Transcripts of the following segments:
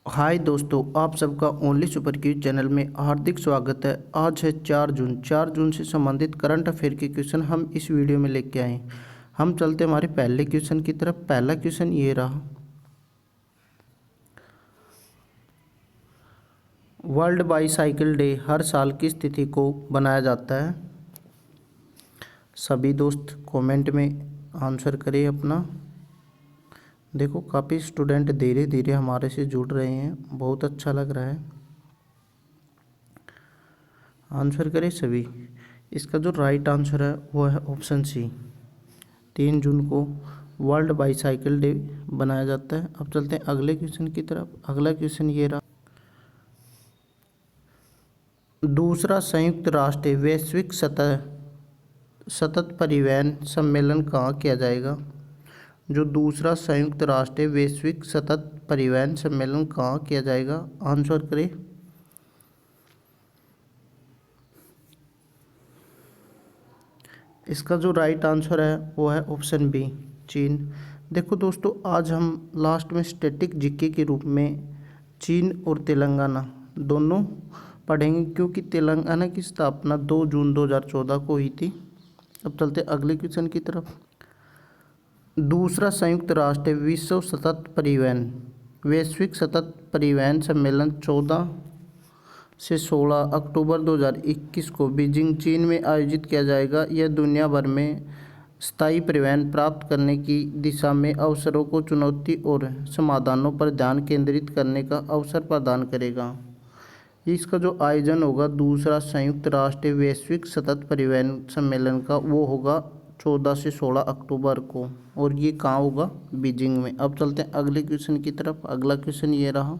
हाय दोस्तों, आप सबका ओनली सुपर क्यूज चैनल में हार्दिक स्वागत है। आज है 4 जून से संबंधित करंट अफेयर के क्वेश्चन हम इस वीडियो में लेके आए। हम चलते हमारे पहले क्वेश्चन की तरफ। पहला क्वेश्चन ये रहा, वर्ल्ड बाईसाइकिल डे हर साल किस तिथि को बनाया जाता है? सभी दोस्त कमेंट में आंसर करें अपना। देखो, काफ़ी स्टूडेंट धीरे धीरे हमारे से जुड़ रहे हैं, बहुत अच्छा लग रहा है। आंसर करें सभी। इसका जो राइट आंसर है वो है ऑप्शन सी, 3 जून को वर्ल्ड बाईसाइकिल डे बनाया जाता है। अब चलते हैं अगले क्वेश्चन की तरफ। अगला क्वेश्चन ये रहा, दूसरा संयुक्त राष्ट्र वैश्विक सतत परिवहन सम्मेलन कहाँ किया जाएगा? जो दूसरा संयुक्त राष्ट्र वैश्विक सतत परिवहन सम्मेलन कहाँ किया जाएगा? आंसर करें। इसका जो राइट आंसर है वो है ऑप्शन बी, चीन। देखो दोस्तों, आज हम लास्ट में स्टैटिक जीके के रूप में चीन और तेलंगाना दोनों पढ़ेंगे, क्योंकि तेलंगाना की स्थापना 2 जून 2014 को हुई थी। अब चलते अगले क्वेश्चन की तरफ। दूसरा संयुक्त राष्ट्र वैश्विक सतत परिवहन सम्मेलन 14 से 16 अक्टूबर 2021 को बीजिंग, चीन में आयोजित किया जाएगा। यह दुनिया भर में स्थायी परिवहन प्राप्त करने की दिशा में अवसरों को चुनौती और समाधानों पर ध्यान केंद्रित करने का अवसर प्रदान करेगा। इसका जो आयोजन होगा दूसरा संयुक्त राष्ट्र वैश्विक सतत परिवहन सम्मेलन का, वो होगा 14 से 16 अक्टूबर को, और ये कहाँ होगा? बीजिंग में। अब चलते हैं अगले क्वेश्चन की तरफ। अगला क्वेश्चन ये रहा,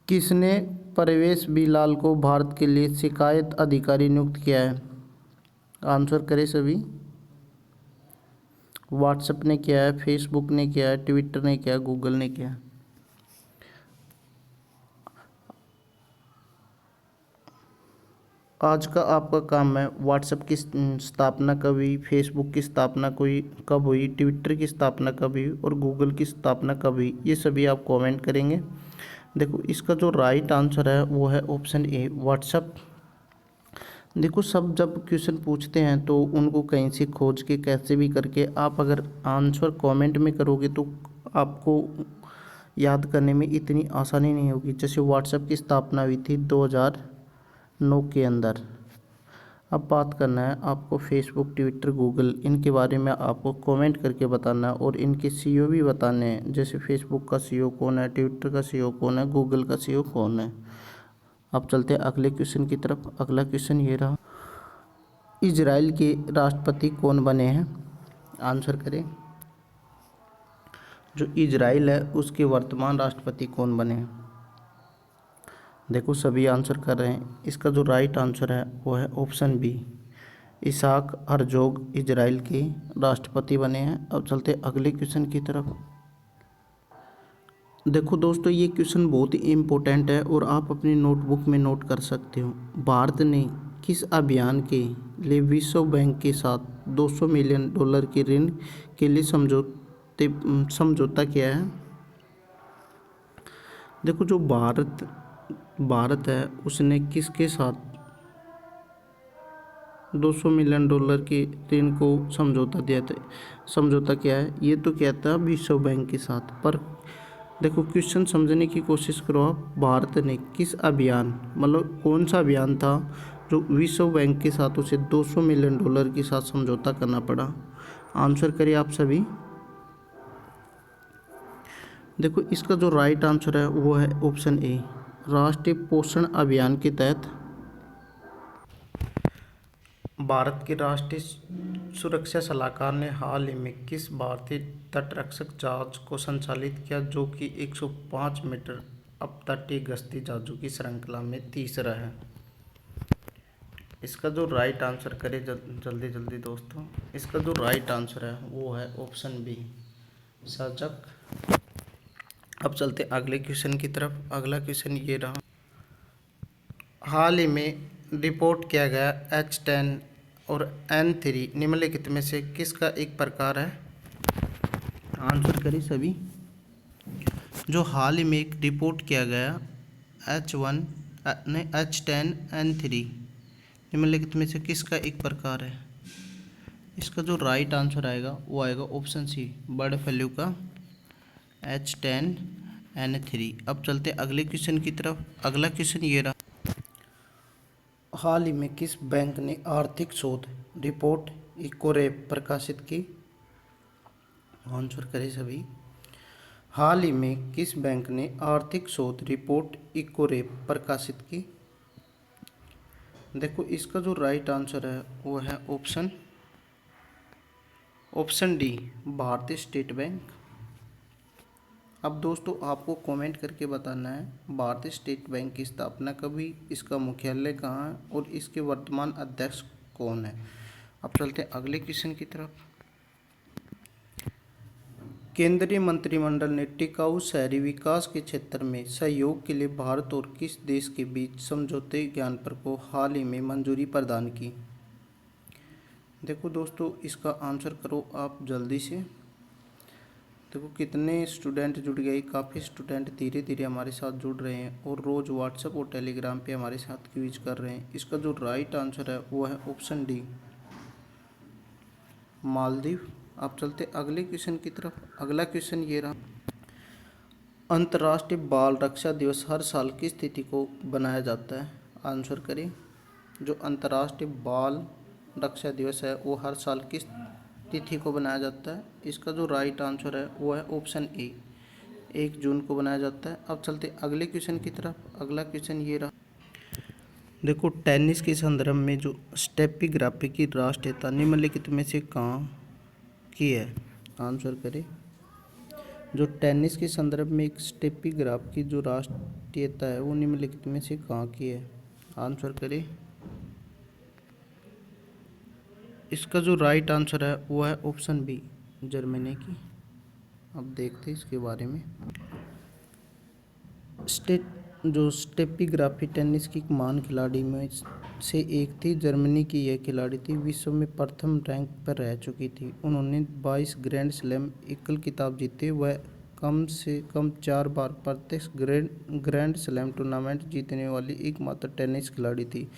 किसने परवेश बिलाल को भारत के लिए शिकायत अधिकारी नियुक्त किया है? आंसर करें सभी। व्हाट्सएप ने किया है, फेसबुक ने किया है, ट्विटर ने किया है, गूगल ने किया है। आज का आपका काम है, व्हाट्सएप की स्थापना कब हुई, फेसबुक की स्थापना कब हुई, ट्विटर की स्थापना कब हुई और गूगल की स्थापना कब हुई, ये सभी आप कमेंट करेंगे। देखो, इसका जो राइट आंसर है वो है ऑप्शन ए, व्हाट्सएप। देखो, सब जब क्वेश्चन पूछते हैं तो उनको कहीं से खोज के कैसे भी करके आप अगर आंसर कमेंट में करोगे तो आपको याद करने में इतनी आसानी नहीं होगी। जैसे व्हाट्सएप की स्थापना हुई थी 2009 के अंदर। अब बात करना है आपको फेसबुक, ट्विटर, गूगल, इनके बारे में आपको कमेंट करके बताना है और इनके सीईओ भी बताने हैं। जैसे फेसबुक का सीईओ कौन है, ट्विटर का सीईओ कौन है, गूगल का सीईओ कौन है। अब चलते हैं अगले क्वेश्चन की तरफ। अगला क्वेश्चन ये रहा, इजराइल के राष्ट्रपति कौन बने हैं? आंसर करें। जो इजराइल है उसके वर्तमान राष्ट्रपति कौन बने हैं? देखो, सभी आंसर कर रहे हैं। इसका जो राइट आंसर है वो है ऑप्शन बी, इसहाक हर्जोग इजराइल के राष्ट्रपति बने हैं। अब चलते अगले क्वेश्चन की तरफ। देखो दोस्तों, ये क्वेश्चन बहुत ही इम्पोर्टेंट है और आप अपनी नोटबुक में नोट कर सकते हो। भारत ने किस अभियान के लिए विश्व बैंक के साथ $200 मिलियन के ऋण के लिए समझौता किया है? देखो, जो भारत है उसने किसके साथ $200 मिलियन के ऋण को समझौता किया है? ये तो किया था विश्व बैंक के साथ। पर देखो, क्वेश्चन समझने की कोशिश करो आप। भारत ने किस अभियान, मतलब कौन सा अभियान था जो विश्व बैंक के साथ उसे $200 मिलियन के साथ समझौता करना पड़ा? आंसर करिए आप सभी। देखो, इसका जो राइट आंसर है वो है ऑप्शन ए, राष्ट्रीय पोषण अभियान के तहत भारत के राष्ट्रीय सुरक्षा सलाहकार ने हाल ही में किस भारतीय तटरक्षक जहाज को संचालित किया, जो कि 105 मीटर अपतटीय गश्ती जहाजों की श्रृंखला में तीसरा है? इसका जो राइट आंसर करें जल्दी जल्दी दोस्तों। इसका जो राइट आंसर है वो है ऑप्शन बी, सजग। अब चलते अगले क्वेश्चन की तरफ। अगला क्वेश्चन ये रहा, हाल ही में रिपोर्ट किया गया H10 और N3 निम्नलिखित में से किसका एक प्रकार है? आंसर करें सभी। जो हाल ही में एक रिपोर्ट किया गया H10N3 निम्नलिखित में से किसका एक प्रकार है? इसका जो राइट आंसर आएगा वो आएगा ऑप्शन सी, बर्ड फ्लू का H10N3। अब चलते अगले क्वेश्चन की तरफ। अगला क्वेश्चन ये रहा, हाल ही में किस बैंक ने आर्थिक शोध रिपोर्ट इकोरेप प्रकाशित की? आंसर करें सभी। हाल ही में किस बैंक ने आर्थिक शोध रिपोर्ट इकोरेप प्रकाशित की? देखो इसका जो राइट आंसर है वो है ऑप्शन डी, भारतीय स्टेट बैंक। अब दोस्तों आपको कमेंट करके बताना है भारतीय स्टेट बैंक की स्थापना कब हुई, इसका मुख्यालय कहाँ है और इसके वर्तमान अध्यक्ष कौन है। अब चलते हैं अगले क्वेश्चन की तरफ। केंद्रीय मंत्रिमंडल ने टिकाऊ शहरी विकास के क्षेत्र में सहयोग के लिए भारत और किस देश के बीच समझौते ज्ञापन को हाल ही में मंजूरी प्रदान की? देखो दोस्तों इसका आंसर करो आप जल्दी से। देखो कितने स्टूडेंट जुड़ गए, काफ़ी स्टूडेंट धीरे धीरे हमारे साथ जुड़ रहे हैं और रोज़ व्हाट्सएप और टेलीग्राम पे हमारे साथ क्विज कर रहे हैं। इसका जो राइट आंसर है वो है ऑप्शन डी, मालदीव। अब चलते अगले क्वेश्चन की तरफ। अगला क्वेश्चन ये रहा, अंतर्राष्ट्रीय बाल रक्षा दिवस हर साल किस तिथि को बनाया जाता है? आंसर करें। जो अंतर्राष्ट्रीय बाल रक्षा दिवस है वो हर साल किस तिथि को बनाया जाता है? इसका जो राइट आंसर है वो है ऑप्शन ए, 1 जून को बनाया जाता है। अब चलते अगले क्वेश्चन की तरफ। अगला क्वेश्चन ये रहा, देखो टेनिस के संदर्भ में जो स्टेफी ग्राफ की राष्ट्रीयता निम्नलिखित में से कहाँ की है? आंसर करें। जो टेनिस के संदर्भ में एक स्टेफी ग्राफ की जो राष्ट्रीयता है वो निम्नलिखित में से कहाँ की है? आंसर करें। इसका जो राइट आंसर है वो है ऑप्शन बी, जर्मनी की। अब देखते हैं इसके बारे में। जो स्टेफी ग्राफी टेनिस की महान खिलाड़ी में से एक थी। जर्मनी की यह खिलाड़ी थी, विश्व में प्रथम रैंक पर रह चुकी थी। उन्होंने 22 ग्रैंड स्लैम एकल खिताब जीते। वह कम से कम 4 बार प्रत्यक्ष ग्रैंड स्लैम टूर्नामेंट जीतने वाली एकमात्र टेनिस खिलाड़ी थी।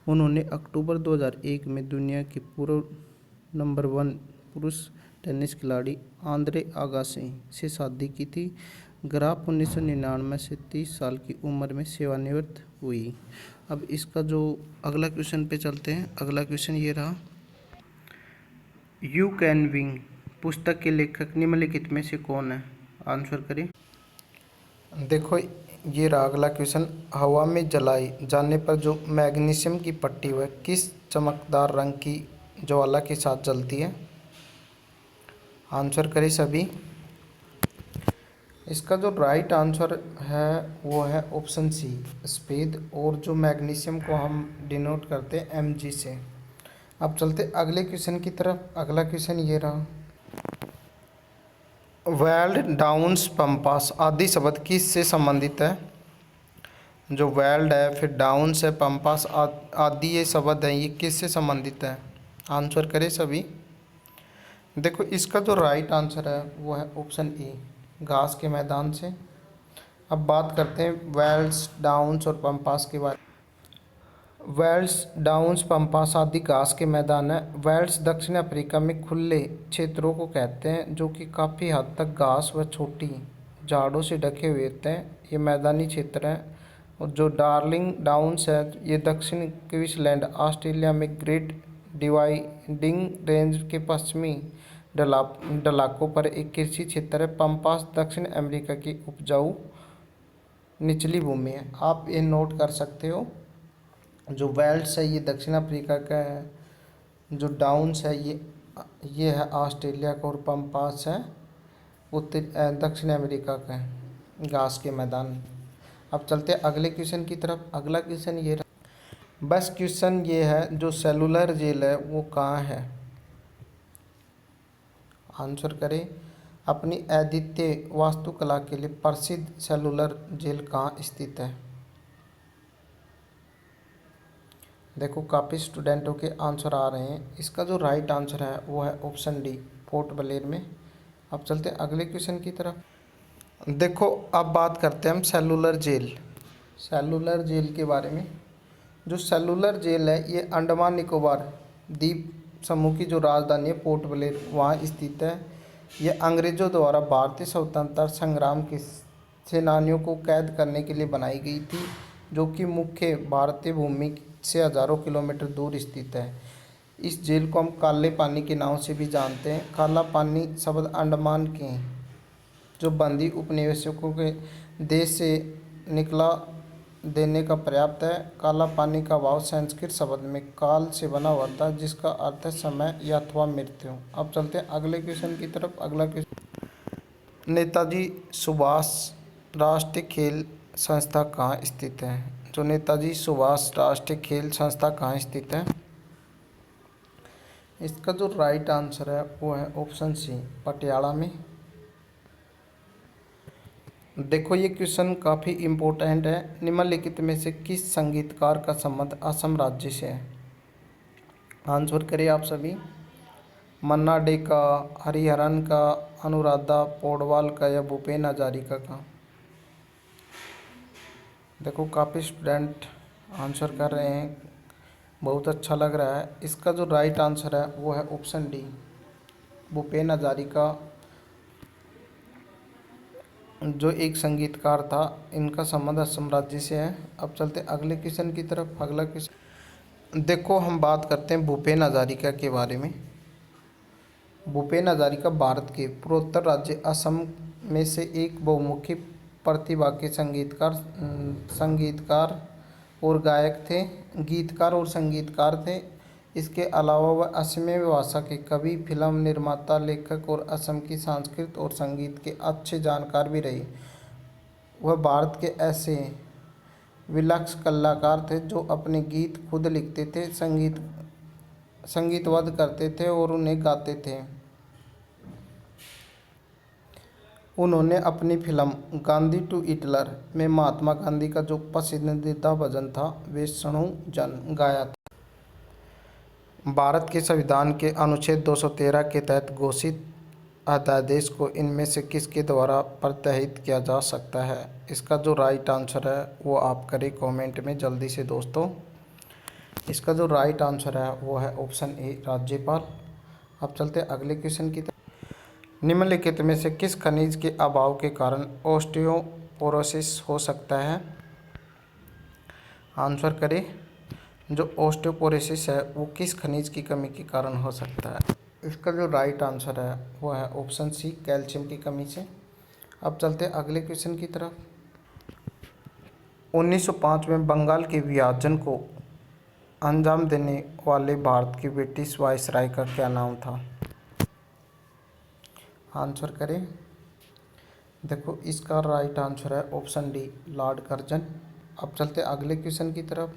उन्होंने अक्टूबर 2001 में दुनिया के पूर्व नंबर 1 पुरुष टेनिस खिलाड़ी आंद्रे आगासी से शादी की थी। ग्राफ 1999 से 30 साल की उम्र में सेवानिवृत्त हुई। अब इसका जो अगला क्वेश्चन पे चलते हैं। अगला क्वेश्चन ये रहा, यू कैन विंग पुस्तक के लेखक निम्नलिखित में से कौन है? आंसर करें। देखो ये रहा अगला क्वेश्चन, हवा में जलाई जाने पर जो मैग्नीशियम की पट्टी वह किस चमकदार रंग की ज्वाला के साथ जलती है? आंसर करें सभी। इसका जो राइट आंसर है वो है ऑप्शन सी, सफ़ेद। और जो मैग्नीशियम को हम डिनोट करते हैं Mg से। अब चलते अगले क्वेश्चन की तरफ। अगला क्वेश्चन ये रहा, वेल्ड, डाउन्स, पंपास आदि शब्द किस से संबंधित है? जो वेल्ड है, फिर डाउन्स है, पंपास आदि ये शब्द हैं, ये किस से संबंधित है? आंसर करें सभी। देखो इसका जो राइट आंसर है वो है ऑप्शन ए, घास के मैदान से। अब बात करते हैं वेल्स, डाउन्स और पंपास के बारे में। वेल्स, डाउन्स, पंपास आदि घास के मैदान है। वेल्स दक्षिण अफ्रीका में खुले क्षेत्रों को कहते हैं जो कि काफ़ी हद तक घास व छोटी झाड़ों से ढके हुए होते हैं। ये मैदानी क्षेत्र हैं। और जो डार्लिंग डाउन्स है ये दक्षिण क्वींसलैंड ऑस्ट्रेलिया में ग्रेट डिवाइडिंग रेंज के पश्चिमी ढलाकों पर एक कृषि क्षेत्र है। पंपास दक्षिण अमेरिका की उपजाऊ निचली भूमि है। आप ये नोट कर सकते हो। जो वेल्स है ये दक्षिण अफ्रीका का है, जो डाउन्स है ये है ऑस्ट्रेलिया का, और पंपास है दक्षिण अमेरिका का है, घास के मैदान। अब चलते हैं अगले क्वेश्चन की तरफ। अगला क्वेश्चन ये रहा, बस क्वेश्चन ये है जो सेलुलर जेल है वो कहाँ है? आंसर करें। अपनी अद्वितीय वास्तुकला के लिए प्रसिद्ध सेलुलर जेल कहाँ स्थित है? देखो काफ़ी स्टूडेंटों के आंसर आ रहे हैं। इसका जो राइट आंसर है वो है ऑप्शन डी, पोर्ट ब्लेयर में। अब चलते हैं अगले क्वेश्चन की तरफ। देखो अब बात करते हैं हम सेलुलर जेल। सेलुलर जेल के बारे में। जो सेलुलर जेल है ये अंडमान निकोबार द्वीप समूह की जो राजधानी है पोर्ट ब्लेयर वहाँ स्थित है। ये अंग्रेज़ों द्वारा भारतीय स्वतंत्रता संग्राम के सेनानियों को कैद करने के लिए बनाई गई थी, जो कि मुख्य भारतीय भूमि से हज़ारों किलोमीटर दूर स्थित है। इस जेल को हम काले पानी के नाम से भी जानते हैं। काला पानी शब्द अंडमान के जो बंदी उपनिवेशकों के देश से निकला देने का पर्याप्त है। काला पानी का भाव संस्कृत शब्द में काल से बना हुआ था, जिसका अर्थ है समय या अथवा मृत्यु। अब चलते हैं अगले क्वेश्चन की तरफ। अगला क्वेश्चन, नेताजी सुभाष राष्ट्रीय खेल संस्था कहाँ स्थित है? जो नेताजी सुभाष राष्ट्रीय खेल संस्था कहाँ स्थित है? इसका जो राइट आंसर है वो है ऑप्शन सी, पटियाला में। देखो ये क्वेश्चन काफ़ी इम्पोर्टेंट है। निम्नलिखित में से किस संगीतकार का संबंध असम राज्य से है? आंसर करिए आप सभी। मन्ना डे का, हरिहरन का, अनुराधा पौडवाल का या भूपेन हजारिका का? देखो काफ़ी स्टूडेंट आंसर कर रहे हैं, बहुत अच्छा लग रहा है। इसका जो राइट आंसर है वो है ऑप्शन डी, भूपेन हजारिका जो एक संगीतकार था। इनका संबंध असम राज्य से है। अब चलते अगले क्वेश्चन की तरफ। अगला क्वेश्चन देखो, हम बात करते हैं भूपेन हजारिका के बारे में। भूपेन हजारिका भारत के पूर्वोत्तर राज्य असम में से एक बहुमुखी प्रतिभा के संगीतकार और गायक थे, गीतकार और संगीतकार थे। इसके अलावा वह असमीय भाषा के कवि, फिल्म निर्माता, लेखक और असम की संस्कृति और संगीत के अच्छे जानकार भी रहे। वह भारत के ऐसे विलक्षण कलाकार थे जो अपने गीत खुद लिखते थे, संगीतबद्ध करते थे और उन्हें गाते थे। उन्होंने अपनी फिल्म गांधी टू हिटलर में महात्मा गांधी का जो पसंदीदा भजन था वे सुनो जन गाया था। भारत के संविधान के अनुच्छेद 213 के तहत घोषित अध्यादेश को इनमें से किसके द्वारा प्रत्याहित किया जा सकता है? इसका जो राइट आंसर है वो आप करें कमेंट में जल्दी से दोस्तों। इसका जो राइट आंसर है वो है ऑप्शन ए, राज्यपाल। अब चलते अगले क्वेश्चन की तरफ। निम्नलिखित में से किस खनिज के अभाव के कारण ऑस्टियोपोरोसिस हो सकता है? आंसर करें। जो ऑस्टियोपोरोसिस है वो किस खनिज की कमी के कारण हो सकता है? इसका जो राइट आंसर है वो है ऑप्शन सी, कैल्शियम की कमी से। अब चलते हैं अगले क्वेश्चन की तरफ। 1905 में बंगाल के विभाजन को अंजाम देने वाले भारत के ब्रिटिश वायसराय का क्या नाम था? आंसर करें। देखो इसका राइट आंसर है ऑप्शन डी, लॉर्ड कर्जन। अब चलते अगले क्वेश्चन की तरफ।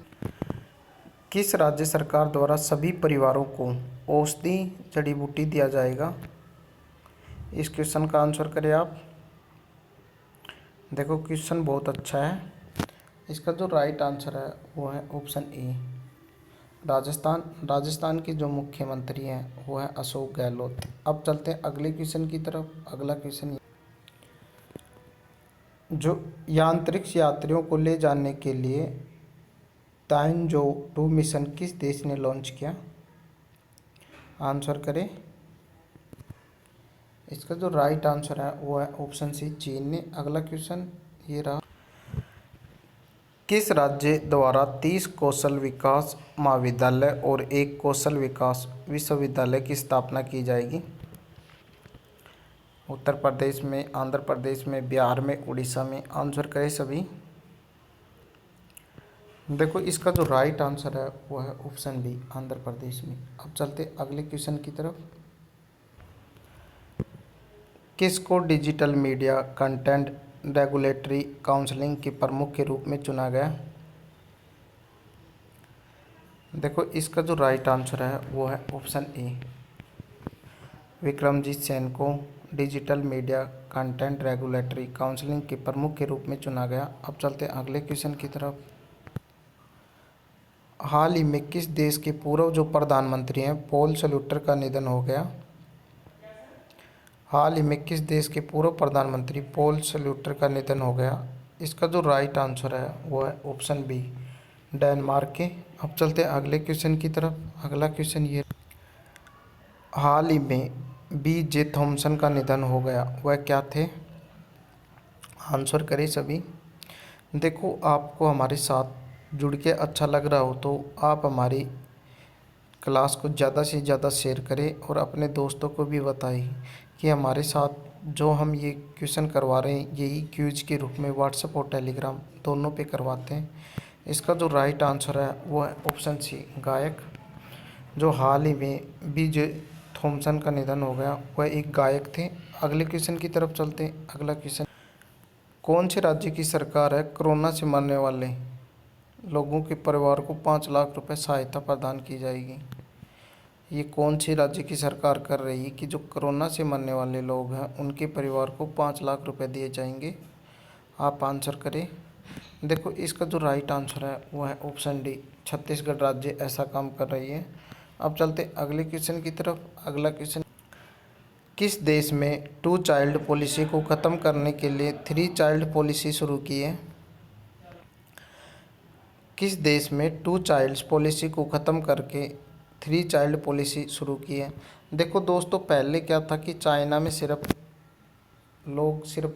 किस राज्य सरकार द्वारा सभी परिवारों को औषधि जड़ी बूटी दिया जाएगा? इस क्वेश्चन का आंसर करें आप। देखो क्वेश्चन बहुत अच्छा है। इसका जो राइट आंसर है वो है ऑप्शन ए, राजस्थान। राजस्थान के जो मुख्यमंत्री हैं वो है अशोक गहलोत। अब चलते हैं अगले क्वेश्चन की तरफ। अगला क्वेश्चन, जो यांत्रिक यात्रियों को ले जाने के लिए ताइंजो 2 मिशन किस देश ने लॉन्च किया? आंसर करें। इसका जो राइट आंसर है वो है ऑप्शन सी, चीन ने। अगला क्वेश्चन ये रहा, किस राज्य द्वारा 30 कौशल विकास महाविद्यालय और 1 कौशल विकास विश्वविद्यालय की स्थापना की जाएगी? उत्तर प्रदेश में, आंध्र प्रदेश में, बिहार में, उड़ीसा में? आंसर करें सभी। देखो इसका जो राइट आंसर है वो है ऑप्शन बी, आंध्र प्रदेश में। अब चलते अगले क्वेश्चन की तरफ। किसको digital media content regulatory council के प्रमुख के रूप में चुना गया? देखो इसका जो राइट आंसर है वो है ऑप्शन ए, विक्रमजीत सेन को digital media content regulatory council के प्रमुख के रूप में चुना गया। अब चलते अगले क्वेश्चन की तरफ। हाल ही में किस देश के पूर्व जो प्रधानमंत्री हैं पॉल सल्यूटर का निधन हो गया? हाल ही में किस देश के पूर्व प्रधानमंत्री पॉल सल्यूटर का निधन हो गया? इसका जो राइट आंसर है वो है ऑप्शन बी, डेनमार्क के। अब चलते हैं अगले क्वेश्चन की तरफ। अगला क्वेश्चन ये, हाल ही में बी जे थॉमसन का निधन हो गया, वह क्या थे? आंसर करें सभी। देखो, आपको हमारे साथ जुड़ के अच्छा लग रहा हो तो आप हमारी क्लास को ज़्यादा से ज़्यादा शेयर करें और अपने दोस्तों को भी बताएं कि हमारे साथ जो हम ये क्वेश्चन करवा रहे हैं यही क्विज के रूप में व्हाट्सएप और टेलीग्राम दोनों पे करवाते हैं। इसका जो राइट आंसर है वो है ऑप्शन सी, गायक। जो हाल ही में बी जे थॉमसन का निधन हो गया वह एक गायक थे। अगले क्वेश्चन की तरफ चलते हैं। अगला क्वेश्चन, कौन से राज्य की सरकार है कोरोना से मरने वाले लोगों के परिवार को 5 लाख रुपए सहायता प्रदान की जाएगी? ये कौन सी राज्य की सरकार कर रही है कि जो कोरोना से मरने वाले लोग हैं उनके परिवार को 5 लाख रुपए दिए जाएंगे? आप आंसर करें। देखो, इसका जो राइट आंसर है वो है ऑप्शन डी, छत्तीसगढ़ राज्य ऐसा काम कर रही है। अब चलते अगले क्वेश्चन की तरफ। अगला क्वेश्चन, किस देश में 2 चाइल्ड पॉलिसी को ख़त्म करने के लिए 3 चाइल्ड पॉलिसी शुरू की है? किस देश में 2 चाइल्ड्स पॉलिसी को ख़त्म करके 3 चाइल्ड पॉलिसी शुरू की है? देखो दोस्तों, पहले क्या था कि चाइना में सिर्फ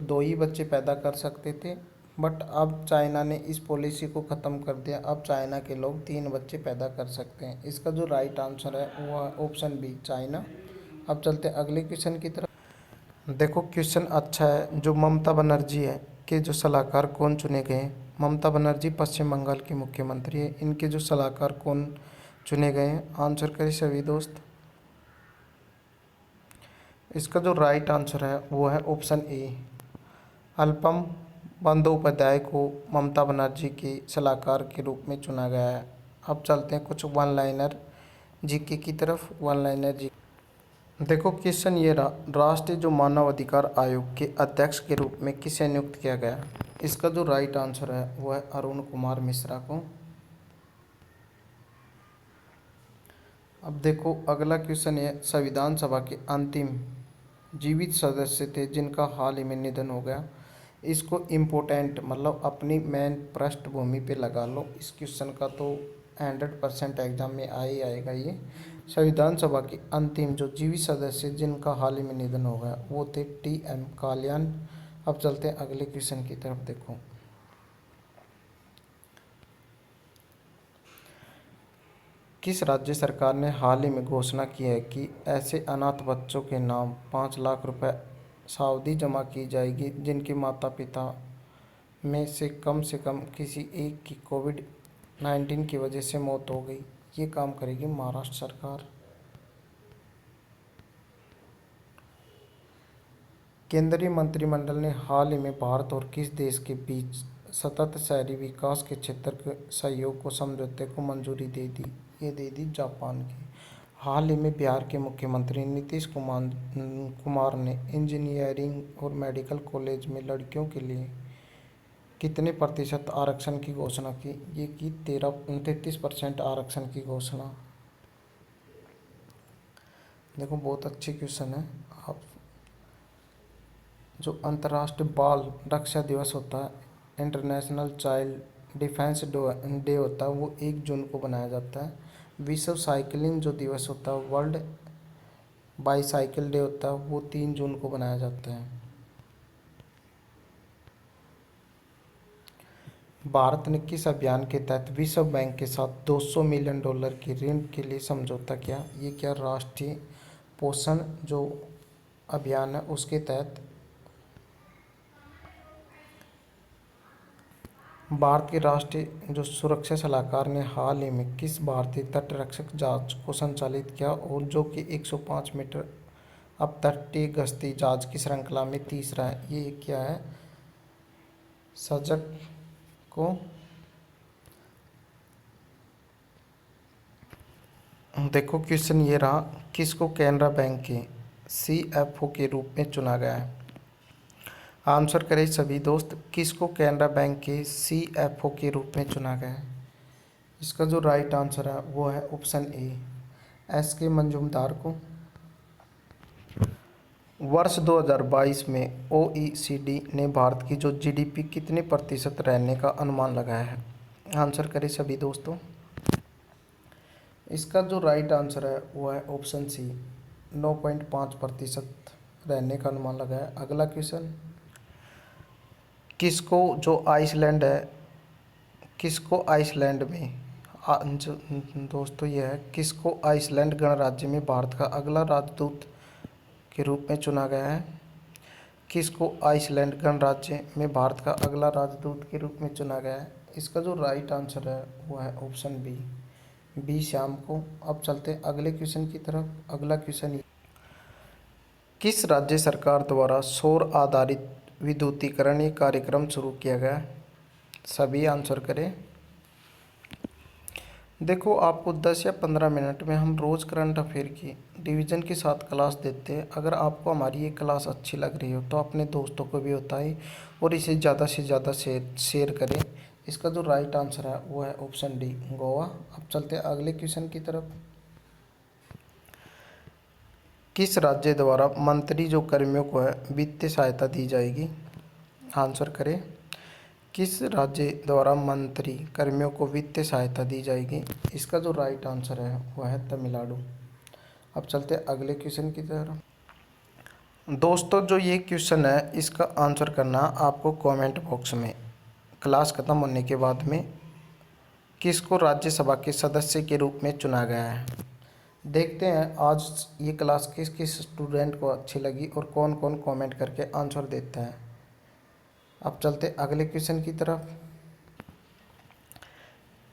2 ही बच्चे पैदा कर सकते थे, बट अब चाइना ने इस पॉलिसी को ख़त्म कर दिया। अब चाइना के लोग 3 बच्चे पैदा कर सकते हैं। इसका जो राइट आंसर है वो है ऑप्शन बी, चाइना। अब चलते हैं अगले क्वेश्चन की तरफ। देखो, क्वेश्चन अच्छा है। जो ममता बनर्जी है के जो सलाहकार कौन चुने गए हैं? ममता बनर्जी पश्चिम बंगाल की मुख्यमंत्री है। इनके जो सलाहकार कौन चुने गए हैं? आंसर करें सभी दोस्त। इसका जो राइट आंसर है वो है ऑप्शन ए, अल्पम बंदोपाध्याय को ममता बनर्जी के सलाहकार के रूप में चुना गया है। अब चलते हैं कुछ वन लाइनर जीके की तरफ। वन लाइनर जी, देखो क्वेश्चन ये रहा, राष्ट्रीय जो मानव अधिकार आयोग के अध्यक्ष के रूप में किसे नियुक्त किया गया? इसका जो राइट आंसर है वो है अरुण कुमार मिश्रा को। अब देखो, अगला क्वेश्चन है, संविधान सभा के अंतिम जीवित सदस्य थे जिनका हाल ही में निधन हो गया। इसको इम्पोर्टेंट मतलब अपनी मेन पृष्ठभूमि पे लगा लो। इस क्वेश्चन का तो 100% एग्जाम में आ ही आएगा ये। संविधान सभा के अंतिम जो जीवित सदस्य जिनका हाल ही में निधन हो गया वो थे टी.एम. काल्याण। अब चलते हैं अगले क्वेश्चन की तरफ। देखो, किस राज्य सरकार ने हाल ही में घोषणा की है कि ऐसे अनाथ बच्चों के नाम 5 लाख रुपए सावधि जमा की जाएगी जिनके माता पिता में से कम किसी एक की कोविड-19 की वजह से मौत हो गई? ये काम करेगी महाराष्ट्र सरकार। केंद्रीय मंत्रिमंडल ने हाल ही में भारत और किस देश के बीच सतत शहरी विकास के क्षेत्र के सहयोग को समझौते को मंजूरी दे दी? ये दे दी जापान की। हाल ही में बिहार के मुख्यमंत्री नीतीश कुमार ने इंजीनियरिंग और मेडिकल कॉलेज में लड़कियों के लिए कितने प्रतिशत आरक्षण की घोषणा की? ये की 33% आरक्षण की घोषणा। देखो, बहुत अच्छी क्वेश्चन है। आप जो अंतर्राष्ट्रीय बाल रक्षा दिवस होता है, इंटरनेशनल चाइल्ड डिफेंस डे होता है, वो 1 जून को बनाया जाता है। विश्व साइकिलिंग जो दिवस होता है, वर्ल्ड बाईसाइकिल डे होता है, वो 3 जून को बनाया जाता है। भारत ने किस अभियान के तहत विश्व बैंक के साथ $200 मिलियन के ऋण के लिए समझौता किया? ये क्या राष्ट्रीय पोषण जो अभियान है उसके तहत भारत के राष्ट्रीय जो सुरक्षा सलाहकार ने हाल ही में किस भारतीय तटरक्षक जहाज को संचालित किया और जो कि 105 मीटर अब तटीय गश्ती जहाज की श्रृंखला में तीसरा है? ये क्या है? सजग को। देखो, क्वेश्चन ये रहा, किसको कैनरा बैंक के CFO के रूप में चुना गया है? आंसर करें सभी दोस्त। किसको कैनरा बैंक के CFO के रूप में चुना गया है? इसका जो राइट आंसर है वो है ऑप्शन ए, SK मंजूमदार को। वर्ष 2022 में OECD ने भारत की जो GDP कितने प्रतिशत रहने का अनुमान लगाया है? आंसर करें सभी दोस्तों। इसका जो राइट आंसर है वो है ऑप्शन सी, 9.5% रहने का अनुमान लगाया है। अगला क्वेश्चन, किसको जो आइसलैंड है, किसको आइसलैंड में दोस्तों यह है, किसको आइसलैंड गणराज्य में भारत का अगला राजदूत के रूप में चुना गया है? किसको आइसलैंड गणराज्य में भारत का अगला राजदूत के रूप में चुना गया है? इसका जो राइट आंसर है वो है ऑप्शन बी श्याम को। अब चलते हैं अगले क्वेश्चन की तरफ। अगला क्वेश्चन, किस राज्य सरकार द्वारा सौर आधारित विद्युतीकरण कार्यक्रम शुरू किया गया? सभी आंसर करें। देखो, आपको 10 या 15 मिनट में हम रोज़ करंट अफेयर की डिवीज़न के साथ क्लास देते हैं। अगर आपको हमारी ये क्लास अच्छी लग रही हो तो अपने दोस्तों को भी बताएं और इसे ज़्यादा से ज़्यादा शेयर करें। इसका जो राइट आंसर है वो है ऑप्शन डी, गोवा। अब चलते हैं अगले क्वेश्चन की तरफ। किस राज्य द्वारा मंत्री जो कर्मियों को है वित्तीय सहायता दी जाएगी? आंसर करें। किस राज्य द्वारा मंत्री कर्मियों को वित्तीय सहायता दी जाएगी? इसका जो राइट आंसर है वह है तमिलनाडु। अब चलते हैं अगले क्वेश्चन की तरफ। दोस्तों, जो ये क्वेश्चन है इसका आंसर करना आपको कमेंट बॉक्स में। क्लास खत्म होने के बाद में किसको राज्यसभा के सदस्य के रूप में चुना गया है? देखते हैं आज ये क्लास किस किस स्टूडेंट को अच्छी लगी और कौन कौन कमेंट करके आंसर देते हैं। अब चलते अगले क्वेश्चन की तरफ।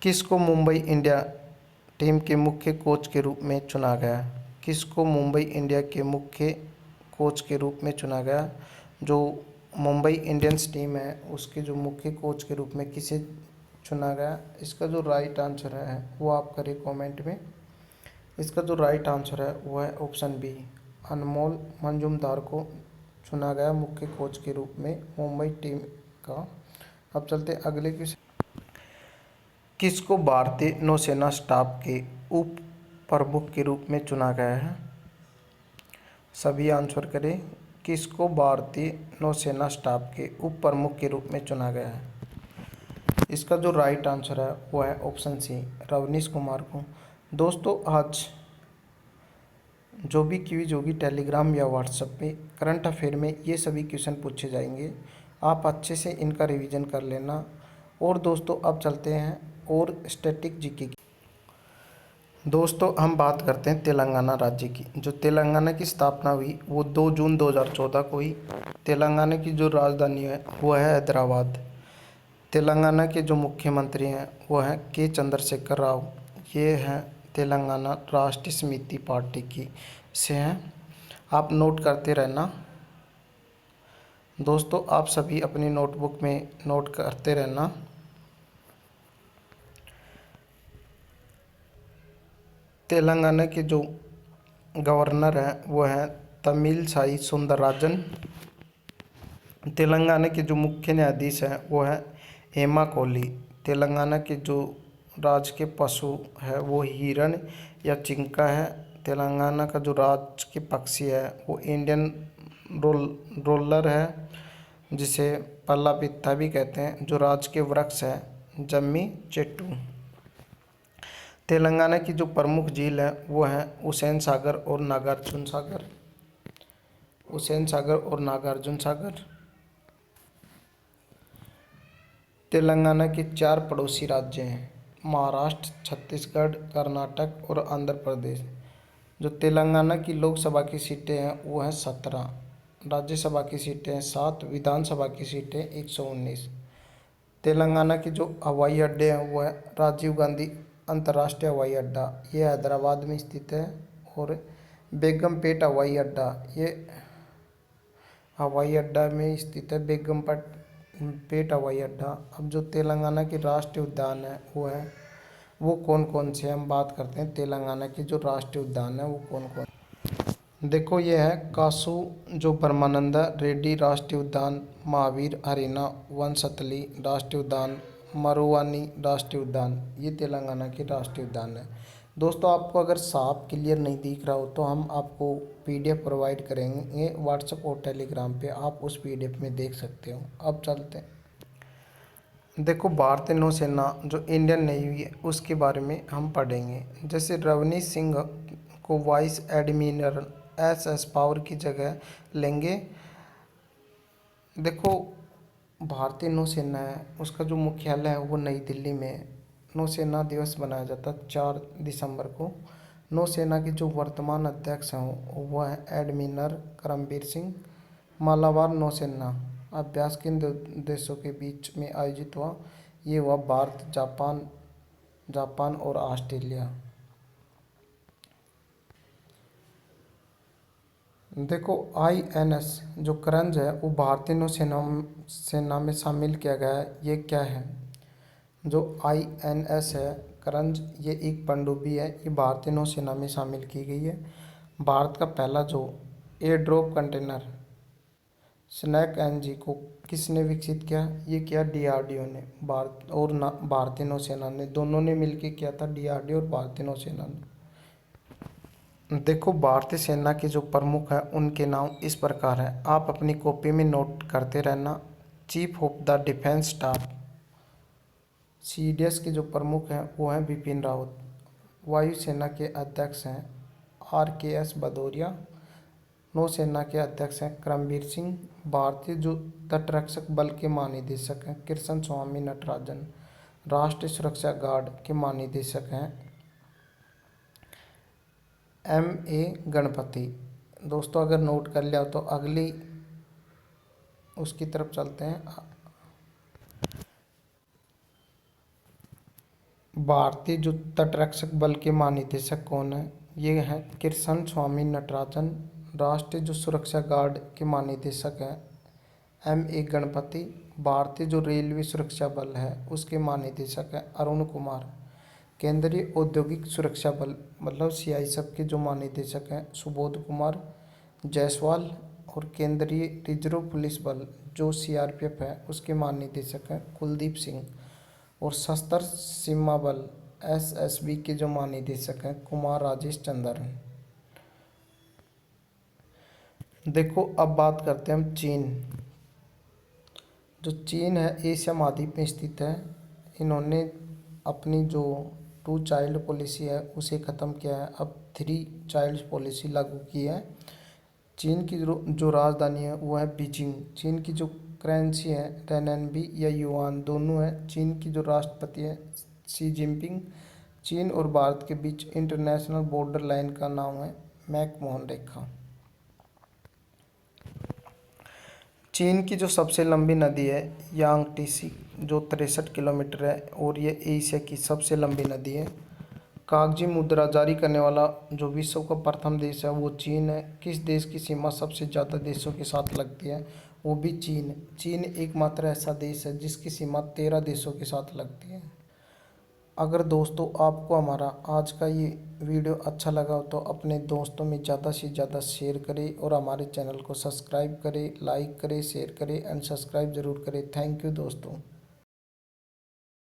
किसको मुंबई इंडिया टीम के मुख्य कोच के रूप में चुना गया? किसको मुंबई इंडिया के मुख्य कोच के रूप में चुना गया? जो मुंबई इंडियंस टीम है उसके जो मुख्य कोच के रूप में किसे चुना गया? इसका जो राइट आंसर है वो आप करें कमेंट में। इसका जो राइट आंसर है वो है ऑप्शन बी, अनमोल मंजूमदार को चुना गया मुख्य कोच के रूप में मुंबई टीम का। अब चलते अगले क्वेश्चन। किसको भारतीय नौसेना स्टाफ के उप प्रमुख के रूप में चुना गया है? सभी आंसर करें। किसको भारतीय नौसेना स्टाफ के उप प्रमुख के रूप में चुना गया है? इसका जो राइट आंसर है वो है ऑप्शन सी, रवनीश कुमार को। दोस्तों, आज जो भी क्विज होगी टेलीग्राम या व्हाट्सएप पे करंट अफेयर में ये सभी क्वेश्चन पूछे जाएंगे। आप अच्छे से इनका रिवीजन कर लेना। और दोस्तों, अब चलते हैं और स्टैटिक जीके की। दोस्तों, हम बात करते हैं तेलंगाना राज्य की। जो तेलंगाना की स्थापना हुई वो 2 जून 2014 को हुई। तेलंगाना की जो राजधानी है वो है हैदराबाद। तेलंगाना के जो मुख्यमंत्री हैं वो हैं के चंद्रशेखर राव। ये हैं तेलंगाना राष्ट्रीय समिति पार्टी की से हैं। आप नोट करते रहना। दोस्तों, आप सभी अपनी नोटबुक में नोट करते रहना। तेलंगाना के जो गवर्नर हैं वो हैं तमिलसाई सुंदरराजन। तेलंगाना के जो मुख्य न्यायाधीश हैं वो हैं हेमा कोहली। तेलंगाना के जो राज के पशु है वो हिरण या चिंका है। तेलंगाना का जो राज के पक्षी है वो इंडियन रोलर है, जिसे पल्ला पित्ता भी कहते हैं। जो राज के वृक्ष है जम्मी चेट्टू। तेलंगाना की जो प्रमुख झील है वो है हुसैन सागर और नागार्जुन सागर। हुसैन सागर और नागार्जुन सागर। तेलंगाना के 4 पड़ोसी राज्य हैं, महाराष्ट्र, छत्तीसगढ़, कर्नाटक और आंध्र प्रदेश। जो तेलंगाना की लोकसभा की सीटें हैं वो हैं 17, राज्यसभा की सीटें हैं 7, विधानसभा की सीटें 119। तेलंगाना के जो हवाई अड्डे हैं वो है राजीव गांधी अंतर्राष्ट्रीय हवाई अड्डा, ये हैदराबाद में स्थित है। और बेगमपेट हवाई अड्डा, ये हवाई अड्डा में स्थित है, बेगमपेट हवाई अड्डा। अब जो तेलंगाना के राष्ट्रीय उद्यान है वो कौन कौन से, हम बात करते हैं तेलंगाना के जो राष्ट्रीय उद्यान है वो कौन कौन। देखो, ये है कासू जो ब्रह्मानंदा रेड्डी राष्ट्रीय उद्यान, महावीर हरिना वनस्थली राष्ट्रीय उद्यान, मरुवानी राष्ट्रीय उद्यान। ये तेलंगाना के राष्ट्रीय उद्यान है। दोस्तों आपको अगर साफ क्लियर नहीं दिख रहा हो तो हम आपको पीडीएफ प्रोवाइड करेंगे व्हाट्सएप और टेलीग्राम पे, आप उस पीडीएफ में देख सकते हो। अब चलते हैं, देखो भारतीय नौसेना जो इंडियन नेवी है उसके बारे में हम पढ़ेंगे। जैसे रवनीश सिंह को वाइस एडमिरल एसएस पावर की जगह लेंगे। देखो भारतीय नौसेना है उसका जो मुख्यालय है वो नई दिल्ली में है। नौसेना दिवस मनाया जाता है 4 दिसंबर को। नौसेना के जो वर्तमान अध्यक्ष हैं वो है एडमिरल करमबीर सिंह। मालाबार नौसेना अभ्यास किन देशों के बीच में आयोजित हुआ? ये हुआ भारत, जापान और ऑस्ट्रेलिया। देखो आईएनएस जो करंज है वो भारतीय सेना में शामिल किया गया है। ये क्या है? जो आईएनएस है करंज, ये एक पनडुब्बी है, ये भारतीय नौसेना में शामिल की गई है। भारत का पहला जो एयर ड्रॉप कंटेनर स्नैक एनजी को किसने विकसित किया? ये किया डीआरडीओ ने। भारत और भारतीय नौसेना ने, दोनों ने मिलकर किया था, डीआरडीओ और भारतीय नौसेना ने। देखो भारतीय सेना के जो प्रमुख हैं उनके नाम इस प्रकार है, आप अपनी कॉपी में नोट करते रहना। Chief of the defence staff CDS के जो प्रमुख हैं वो हैं बिपिन रावत। वायुसेना के अध्यक्ष हैं आरकेएस भदौरिया। नौसेना के अध्यक्ष हैं करमबीर सिंह। भारतीय जो तटरक्षक बल के महानिदेशक हैं कृष्ण स्वामी नटराजन। राष्ट्रीय सुरक्षा गार्ड के महानिदेशक हैं ए गणपति। दोस्तों अगर नोट कर लिया तो अगली उसकी तरफ चलते हैं। भारतीय जो तटरक्षक बल के महानिदेशक कौन है? ये हैं कृष्ण स्वामी नटराजन। राष्ट्रीय जो सुरक्षा गार्ड के महानिदेशक हैं ए गणपति। भारतीय जो रेलवे सुरक्षा बल है उसके महानिदेशक हैं अरुण कुमार। केंद्रीय औद्योगिक सुरक्षा बल मतलब सीआईएसएफ के जो महानिदेशक हैं सुबोध कुमार जायसवाल। और केंद्रीय रिजर्व पुलिस बल जो सीआरपीएफ है उसके महानिदेशक हैं कुलदीप सिंह। और सशस्त्र सीमा बल एसएसबी के जो महानिदेशक हैं कुमार राजेश चंद्रन। देखो अब बात करते हैं हम चीन। जो चीन है एशिया महाद्वीप में स्थित है। इन्होंने अपनी जो 2 चाइल्ड पॉलिसी है उसे ख़त्म किया है, अब 3 चाइल्ड पॉलिसी लागू की है। चीन की जो राजधानी है वो है बीजिंग। चीन की जो करेंसी है रेनबी या युआन दोनों है। चीन की जो राष्ट्रपति है शी जिनपिंग। चीन और भारत के बीच इंटरनेशनल बॉर्डर लाइन का नाम है मैकमोहन रेखा। चीन की जो सबसे लंबी नदी है यांगटीसी जो 63 किलोमीटर है और ये एशिया की सबसे लंबी नदी है। कागजी मुद्रा जारी करने वाला जो विश्व का प्रथम देश है वो चीन है। किस देश की सीमा सबसे ज़्यादा देशों के साथ लगती है? वो भी चीन। चीन एकमात्र ऐसा देश है जिसकी सीमा 13 देशों के साथ लगती है। अगर दोस्तों आपको हमारा आज का ये वीडियो अच्छा लगा हो तो अपने दोस्तों में ज़्यादा से ज़्यादा शेयर करें और हमारे चैनल को सब्सक्राइब करें, लाइक करें, शेयर करें एंड सब्सक्राइब ज़रूर करें। थैंक यू दोस्तों।